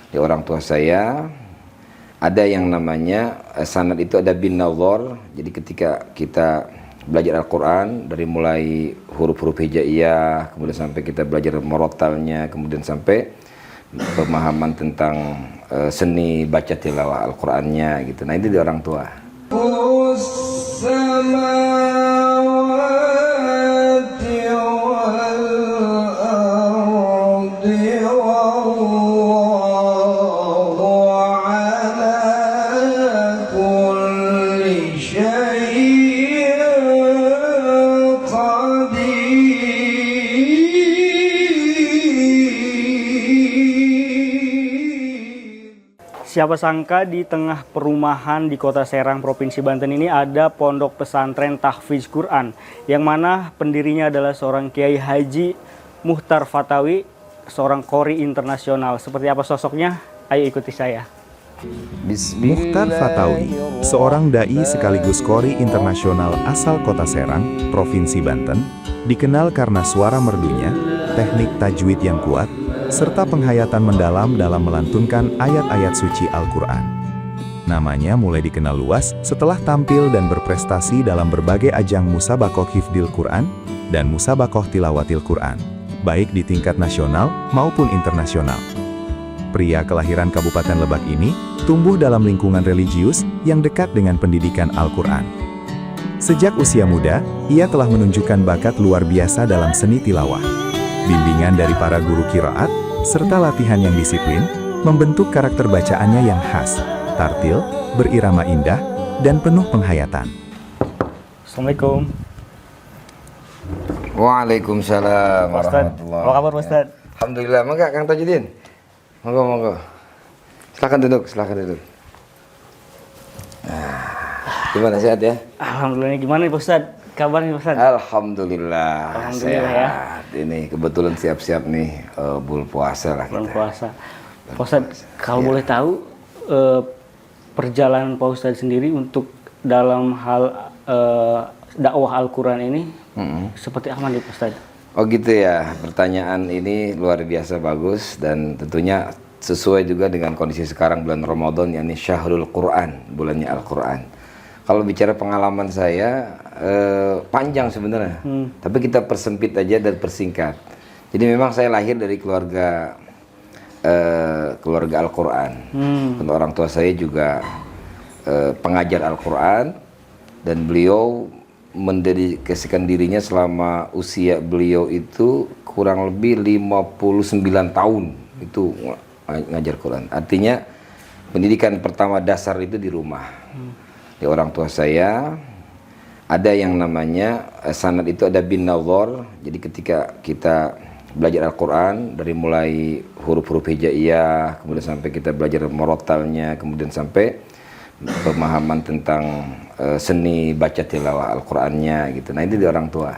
di orang tua saya. Ada yang namanya sanad itu ada bin nazar. Jadi ketika kita belajar Al-Quran dari mulai huruf-huruf hijaiyah, kemudian sampai kita belajar merotalnya, kemudian sampai pemahaman tentang seni baca tilawah Al-Qurannya gitu. Nah itu di orang tua. Siapa sangka di tengah perumahan di Kota Serang, Provinsi Banten ini ada pondok pesantren tahfiz Quran, yang mana pendirinya adalah seorang Kiai Haji Muhtar Fatawi, seorang qori internasional. Seperti apa sosoknya? Ayo ikuti saya. Muhtar Fatawi, seorang dai sekaligus qori internasional asal Kota Serang, Provinsi Banten, dikenal karena suara merdunya, teknik tajwid yang kuat, serta penghayatan mendalam dalam melantunkan ayat-ayat suci Al-Quran. Namanya mulai dikenal luas setelah tampil dan berprestasi dalam berbagai ajang musabakoh hifdil Quran dan musabakoh tilawatil Quran, baik di tingkat nasional maupun internasional. Pria kelahiran Kabupaten Lebak ini tumbuh dalam lingkungan religius yang dekat dengan pendidikan Al-Quran. Sejak usia muda, ia telah menunjukkan bakat luar biasa dalam seni tilawah. Bimbingan dari para guru qiraat, serta latihan yang disiplin, membentuk karakter bacaannya yang khas, tartil, berirama indah, dan penuh penghayatan. Assalamualaikum. Waalaikumsalam Ustaz, warahmatullahi. apa kabar Ustaz? Alhamdulillah. Mangga Kang Tajudin. Monggo. Silakan duduk. Nah, gimana sehat ya? Alhamdulillah. Gimana nih Ustaz? Kabarnya Ustaz? Alhamdulillah Alhamdulillah ya. Ini kebetulan siap-siap nih bulan puasa lah kita. Bulan puasa. Pak Ustadz, kalau boleh tahu perjalanan Pak Ustadz sendiri untuk dalam hal dakwah Al-Quran ini seperti apa nih Pak Ustadz? Oh gitu ya, pertanyaan ini luar biasa bagus dan tentunya sesuai juga dengan kondisi sekarang bulan Ramadan, yakni Syahrul Quran, bulannya Al-Quran. Kalau bicara pengalaman saya panjang sebenarnya, tapi kita persempit aja dan persingkat. Jadi memang saya lahir dari keluarga Al-Quran. Untuk orang tua saya juga pengajar Al-Quran dan beliau mendedikasikan dirinya selama usia beliau itu kurang lebih 59 tahun itu ngajar Quran. Artinya pendidikan pertama dasar itu di rumah. Di orang tua saya ada yang namanya sanad itu ada bin nazar. Jadi ketika kita belajar Al-Quran dari mulai huruf-huruf hijaiyah, kemudian sampai kita belajar merotalnya, kemudian sampai pemahaman tentang seni baca tilawah Al-Qurannya gitu. Nah itu di orang tua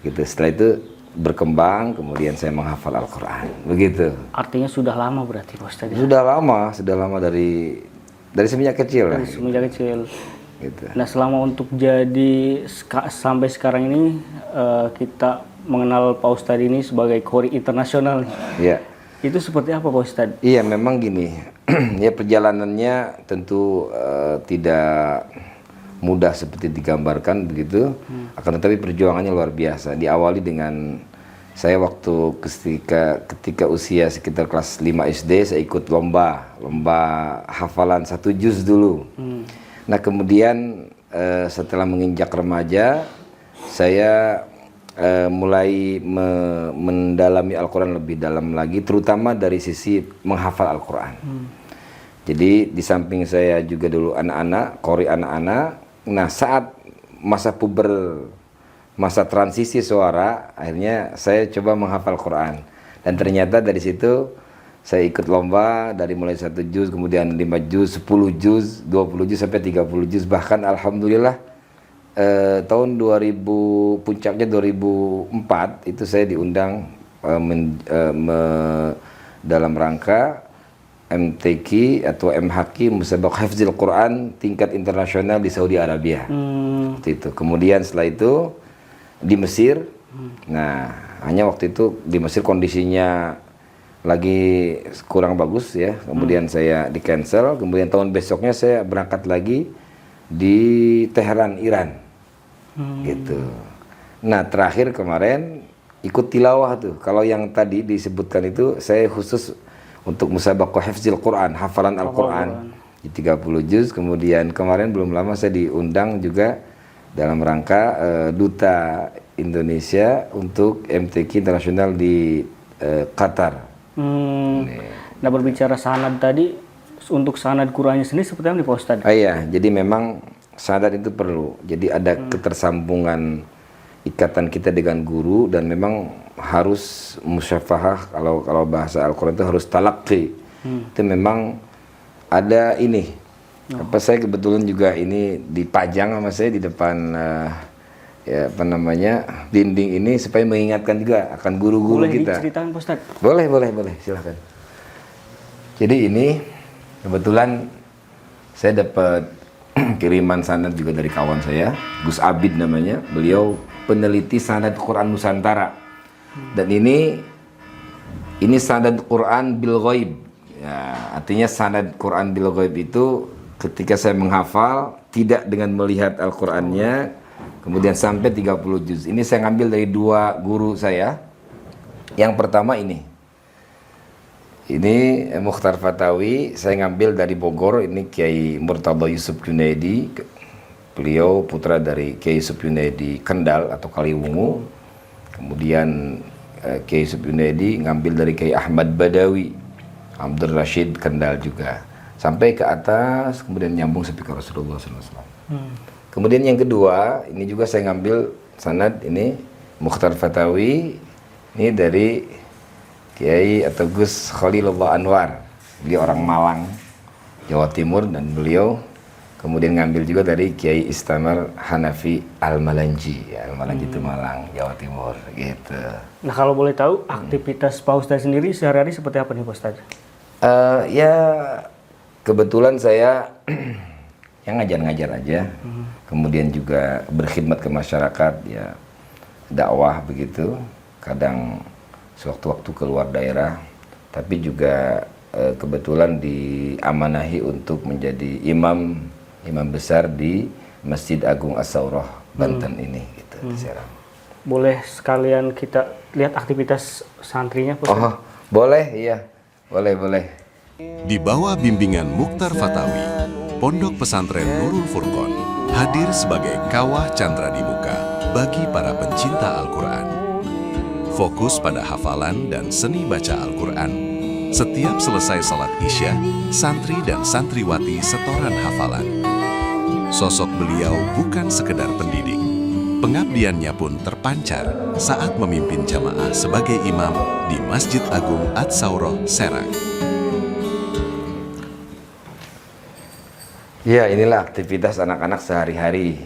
gitu. Setelah itu berkembang, kemudian saya menghafal Al-Quran begitu. Artinya sudah lama berarti Pak Ustadz? Sudah lama dari semenjak kecil. Dari semenjak kecil. Gitu. Nah selama untuk jadi sampai sekarang ini kita mengenal Pak Ustadz ini sebagai qori internasional. Iya. Itu seperti apa Pak Ustadz? Iya memang gini, ya perjalanannya tentu tidak mudah seperti digambarkan begitu, akan tetapi perjuangannya luar biasa. Diawali dengan saya waktu ketika usia sekitar kelas 5 SD saya ikut lomba hafalan 1 juz dulu. Nah kemudian setelah menginjak remaja saya mulai mendalami Al-Quran lebih dalam lagi, terutama dari sisi menghafal Al-Quran. Jadi di samping saya juga dulu qori anak-anak. Nah saat masa puber, masa transisi suara, akhirnya saya coba menghafal Quran. Dan ternyata dari situ saya ikut lomba dari mulai 1 juz, kemudian 5 juz, 10 juz, 20 juz sampai 30 juz. Bahkan alhamdulillah tahun 2000, puncaknya 2004 itu saya diundang dalam rangka MTQ atau MHQ Musabaqah Hifdzil Quran tingkat internasional di Saudi Arabia. Itu. Kemudian setelah itu di Mesir. Nah, hanya waktu itu di Mesir kondisinya lagi kurang bagus ya, kemudian saya di cancel, kemudian tahun besoknya saya berangkat lagi di Teheran, Iran, gitu. Nah terakhir kemarin ikut tilawah tuh. Kalau yang tadi disebutkan itu saya khusus untuk musabaqah hifzil Quran, hafalan Al-Quran di 30 juz. Kemudian kemarin belum lama saya diundang juga dalam rangka duta Indonesia untuk MTQ internasional di Qatar. Nah berbicara sanad tadi, untuk sanad Qurannya sendiri seperti apa nih Pak Ustadz? Iya, jadi memang sanad itu perlu. Jadi ada ketersambungan ikatan kita dengan guru, dan memang harus musyafahah. Kalau bahasa Al-Quran itu harus talaqqi. Itu memang ada ini. Saya kebetulan juga ini dipajang sama saya di depan ya apa namanya dinding ini supaya mengingatkan juga akan guru-guru kita. Boleh diceritakan Pak Ustadz? Boleh, silahkan. Jadi ini kebetulan saya dapat kiriman sanad juga dari kawan saya, Gus Abid namanya. Beliau peneliti sanad Quran Nusantara. Dan ini sanad Quran bil ghaib. Ya, artinya sanad Quran bil ghaib itu ketika saya menghafal tidak dengan melihat Al-Qur'annya, kemudian sampai 30 juz. Ini saya ngambil dari 2 guru saya. Yang pertama ini Mukhtar Fatawi, saya ngambil dari Bogor. Ini Kiai Murtada Yusuf Junaidi, beliau putra dari Kiai Yusuf Junaidi Kendal atau Kaliwungu. Kemudian Kiai Yusuf Junaidi ngambil dari Kiai Ahmad Badawi, Abdul Rashid Kendal juga, sampai ke atas, kemudian nyambung sampai ke Rasulullah SAW. Kemudian yang kedua, ini juga saya ngambil sanad ini Mukhtar Fatawi, ini dari Kiai atau Gus Khalilullah Anwar, beliau orang Malang, Jawa Timur, dan beliau kemudian ngambil juga dari Kiai Istamar Hanafi Al-Malanji, ya, Al-Malanji itu Malang, Jawa Timur, gitu. Nah kalau boleh tahu aktivitas Pak Ustadz sendiri sehari-hari seperti apa nih Pak Ustadz? Ya kebetulan saya yang ngajar-ngajar aja, kemudian juga berkhidmat ke masyarakat, ya dakwah begitu, kadang sewaktu-waktu keluar daerah, tapi juga kebetulan diamanahi untuk menjadi imam besar di Masjid Agung As-Saurah Banten ini, gitu, di Serang. Boleh sekalian kita lihat aktivitas santrinya Pak Ustadz? Oh boleh, iya, boleh. Di bawah bimbingan Mukhtar Fatawi, Pondok Pesantren Nurul Furqon hadir sebagai kawah candra di muka bagi para pencinta Al-Quran. Fokus pada hafalan dan seni baca Al-Quran. Setiap selesai salat Isya, santri dan santriwati setoran hafalan. Sosok beliau bukan sekedar pendidik. Pengabdiannya pun terpancar saat memimpin jamaah sebagai imam di Masjid Agung As-Saurah Serang. Ya, inilah aktivitas anak-anak sehari-hari.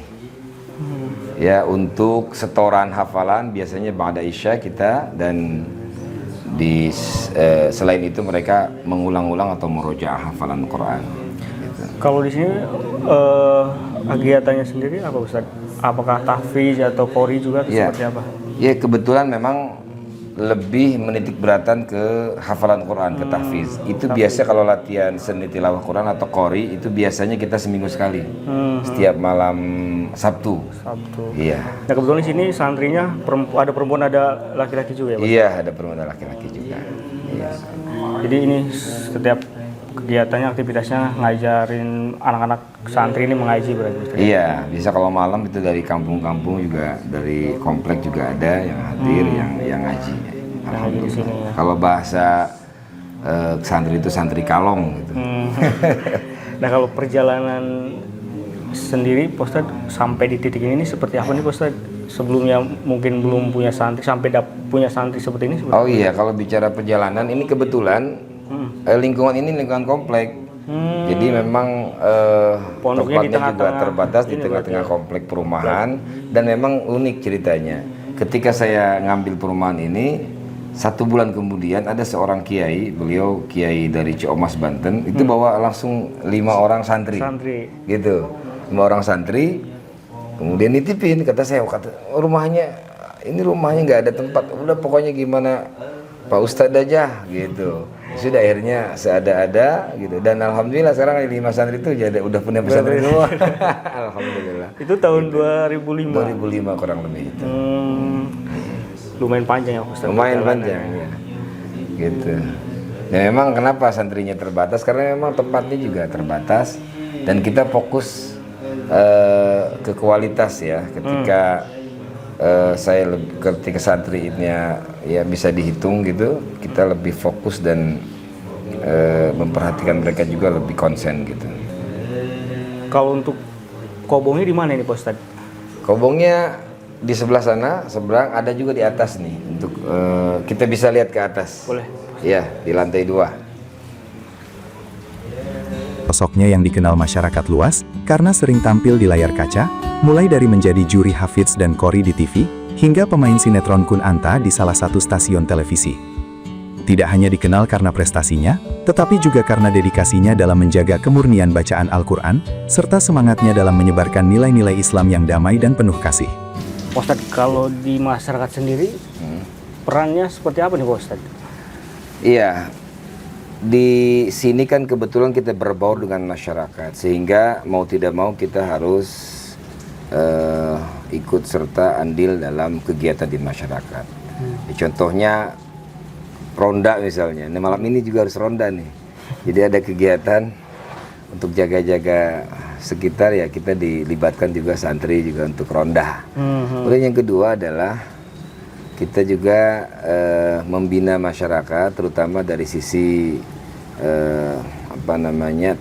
Ya, untuk setoran hafalan biasanya ba'da Isya kita, dan selain itu mereka mengulang-ulang atau murojaah hafalan Quran. Gitu. Kalau di sini kegiatannya sendiri apa Ustaz? Apakah tahfiz atau qori juga atau seperti apa? Ya, kebetulan memang lebih menitik beratan ke hafalan Quran, ke tahfiz. Itu biasa kalau latihan seni tilawah Quran atau qori itu biasanya kita seminggu sekali. Setiap malam Sabtu. Iya. Nah kebetulan di sini santrinya ada perempuan ada laki-laki juga ya Pak? Iya, ada perempuan ada laki-laki juga. Iya. Jadi ini setiap kegiatannya, aktivitasnya ngajarin anak-anak santri ini mengaji berarti Ustaz? Iya, bisa kalau malam itu dari kampung-kampung juga, dari komplek juga ada yang hadir, yang ngaji. Alhamdulillah. Ya. Kalau bahasa santri itu santri kalong gitu. Nah kalau perjalanan sendiri Pak Ustadz sampai di titik ini seperti apa nih Pak Ustadz? Sebelumnya mungkin belum punya santri, sampai punya santri seperti ini? Oh iya, kalau bicara perjalanan ini kebetulan lingkungan ini lingkungan komplek. Jadi memang tempatnya juga terbatas di tengah-tengah komplek perumahan, dan memang unik ceritanya. Ketika saya ngambil perumahan ini, 1 bulan kemudian ada seorang kiai, beliau kiai dari Ciomas Banten, itu bawa langsung 5 orang santri. Gitu, 5 orang santri, kemudian nitipin, kata saya, rumahnya nggak ada tempat, udah pokoknya gimana Pak Ustadz aja gitu. Sudah akhirnya seada-ada gitu, dan alhamdulillah sekarang 5 santri itu jadi udah punya pesantren semua. Alhamdulillah. Itu tahun 2005. 2005 kurang lebih itu. Lumayan panjang ya Ustadz. Lumayan panjang ya. Gitu. Ya memang kenapa santrinya terbatas, karena memang tempatnya juga terbatas dan kita fokus ke kualitas ya. Ketika ketika santrinya ya bisa dihitung gitu, kita lebih fokus dan memperhatikan mereka juga lebih konsen gitu. Kalau untuk kobongnya di mana ini Pak Ustadz? Kobongnya di sebelah sana, seberang, ada juga di atas nih. Untuk kita bisa lihat ke atas. Boleh. Iya, di lantai 2. Sosoknya yang dikenal masyarakat luas karena sering tampil di layar kaca, mulai dari menjadi juri Hafidz dan Qori di TV, hingga pemain sinetron Kun Anta di salah satu stasiun televisi. Tidak hanya dikenal karena prestasinya, tetapi juga karena dedikasinya dalam menjaga kemurnian bacaan Al-Quran, serta semangatnya dalam menyebarkan nilai-nilai Islam yang damai dan penuh kasih. Pak Ustadz, kalau di masyarakat sendiri, perannya seperti apa nih Pak Ustadz? Iya, di sini kan kebetulan kita berbaur dengan masyarakat, sehingga mau tidak mau kita harus ikut serta andil dalam kegiatan di masyarakat. Contohnya ronda misalnya, nah, malam ini juga harus ronda nih. Jadi ada kegiatan untuk jaga-jaga sekitar, ya kita dilibatkan juga santri juga untuk ronda. Kemudian yang kedua adalah kita juga membina masyarakat, terutama dari sisi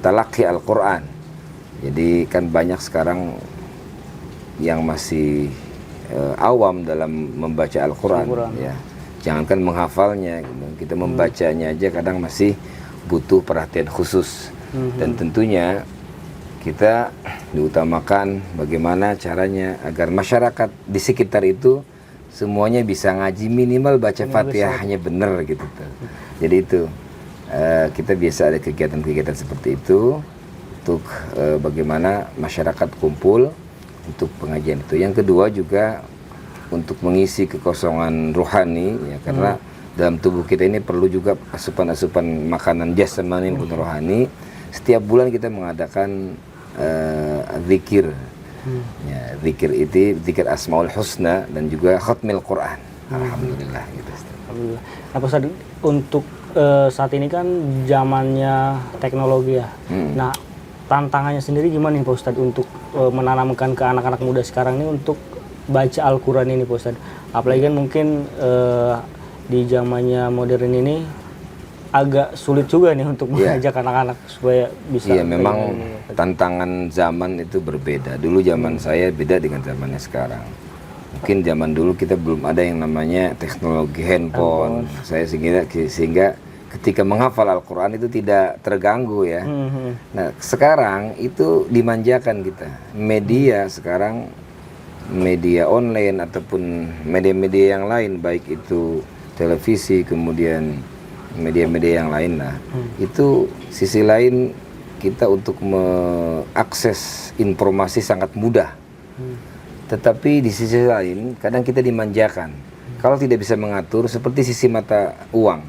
talaqi Al-Quran. Jadi kan banyak sekarang yang masih awam dalam membaca Al-Quran. Ya. Jangankan menghafalnya, kita membacanya aja kadang masih butuh perhatian khusus. Dan tentunya kita diutamakan bagaimana caranya agar masyarakat di sekitar itu semuanya bisa ngaji, minimal baca Fatihahnya benar gitu. Jadi itu kita biasa ada kegiatan-kegiatan seperti itu untuk bagaimana masyarakat kumpul untuk pengajian itu. Yang kedua juga untuk mengisi kekosongan rohani ya, karena dalam tubuh kita ini perlu juga asupan-asupan makanan jasmani pun rohani. Setiap bulan kita mengadakan zikir. Ya, zikir itu zikir Asmaul Husna dan juga khatmil Quran. Alhamdulillah gitu. Alhamdulillah. Nah, Pak Ustadz, untuk saat ini kan zamannya teknologi ya. Nah, tantangannya sendiri gimana nih Pak Ustadz untuk menanamkan ke anak-anak muda sekarang ini untuk baca Al-Quran ini Pak Ustadz? Apalagi kan mungkin di zamannya modern ini agak sulit juga nih untuk mengajak anak-anak supaya bisa. Iya, memang tantangan zaman itu berbeda. Dulu zaman saya beda dengan zamannya sekarang. Mungkin zaman dulu kita belum ada yang namanya teknologi handphone. Saya sehingga ketika menghafal Al-Quran itu tidak terganggu ya. Nah, sekarang itu dimanjakan kita. Media sekarang, media online ataupun media-media yang lain, baik itu televisi, kemudian media-media yang lain lah. Itu sisi lain kita untuk mengakses informasi sangat mudah. Tetapi di sisi lain kadang kita dimanjakan. Kalau tidak bisa mengatur, seperti sisi mata uang.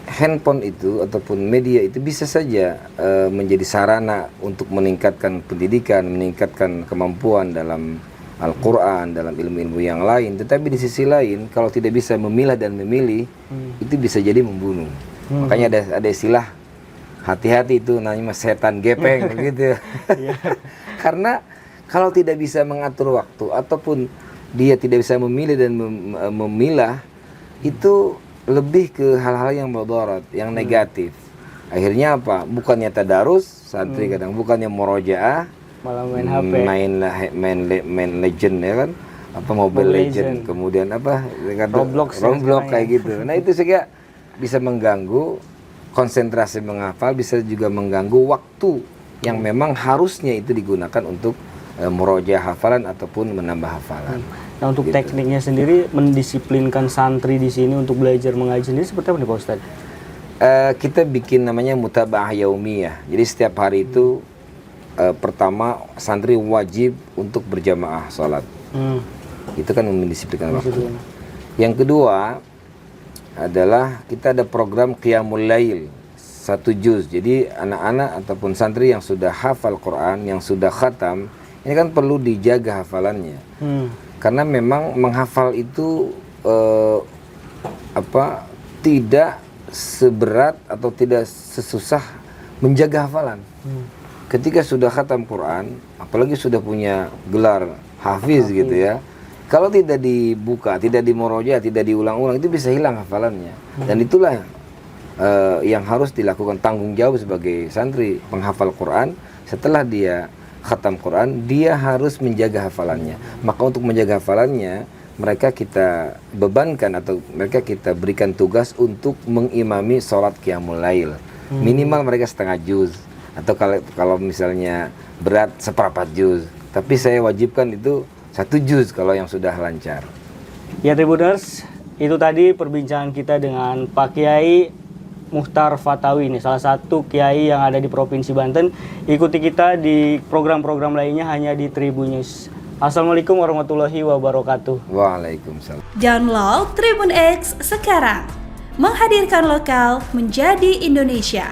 Handphone itu ataupun media itu bisa saja menjadi sarana untuk meningkatkan pendidikan, meningkatkan kemampuan dalam Al-Quran, dalam ilmu-ilmu yang lain. Tetapi di sisi lain, kalau tidak bisa memilah dan memilih, itu bisa jadi membunuh. Makanya ada istilah, hati-hati itu namanya setan gepeng begitu. Karena kalau tidak bisa mengatur waktu ataupun dia tidak bisa memilih dan memilah, itu lebih ke hal-hal yang mudarat, yang negatif. Akhirnya apa? Bukannya tadarus, santri kadang bukannya murojaah, malah main HP, main legend ya kan, apa Mobile Legend, kemudian apa Roblox kayak gitu. Nah itu juga bisa mengganggu konsentrasi menghafal, bisa juga mengganggu waktu yang memang harusnya itu digunakan untuk murojaah hafalan ataupun menambah hafalan. Nah, untuk tekniknya sendiri mendisiplinkan santri di sini untuk belajar mengaji sendiri seperti apa nih Pak Ustadz? Kita bikin namanya mutaba'ah yaumiyah. Jadi setiap hari itu pertama santri wajib untuk berjamaah sholat. Itu kan mendisiplinkan waktu. Yang kedua, adalah kita ada program Qiyamul Lail 1 juz. Jadi anak-anak ataupun santri yang sudah hafal Quran, yang sudah khatam, ini kan perlu dijaga hafalannya. Karena memang menghafal itu tidak seberat atau tidak sesusah menjaga hafalan. Ketika sudah khatam Quran, apalagi sudah punya gelar hafiz gitu ya, kalau tidak dibuka, tidak dimoroja, tidak diulang-ulang, itu bisa hilang hafalannya. Dan itulah yang harus dilakukan, tanggung jawab sebagai santri penghafal Quran. Setelah dia khatam Quran, dia harus menjaga hafalannya. Maka untuk menjaga hafalannya, mereka kita bebankan atau mereka kita berikan tugas untuk mengimami sholat Qiyamul Lail. Minimal mereka setengah juz, atau kalau misalnya berat seperempat juz. Tapi saya wajibkan itu 1 juz kalau yang sudah lancar. Ya Tribuners, itu tadi perbincangan kita dengan Pak Kiai Muchtar Fatawi, ini salah satu kiai yang ada di Provinsi Banten. Ikuti kita di program-program lainnya hanya di Tribun News. Assalamualaikum warahmatullahi wabarakatuh. Waalaikumsalam. Download Tribun X sekarang. Menghadirkan lokal menjadi Indonesia.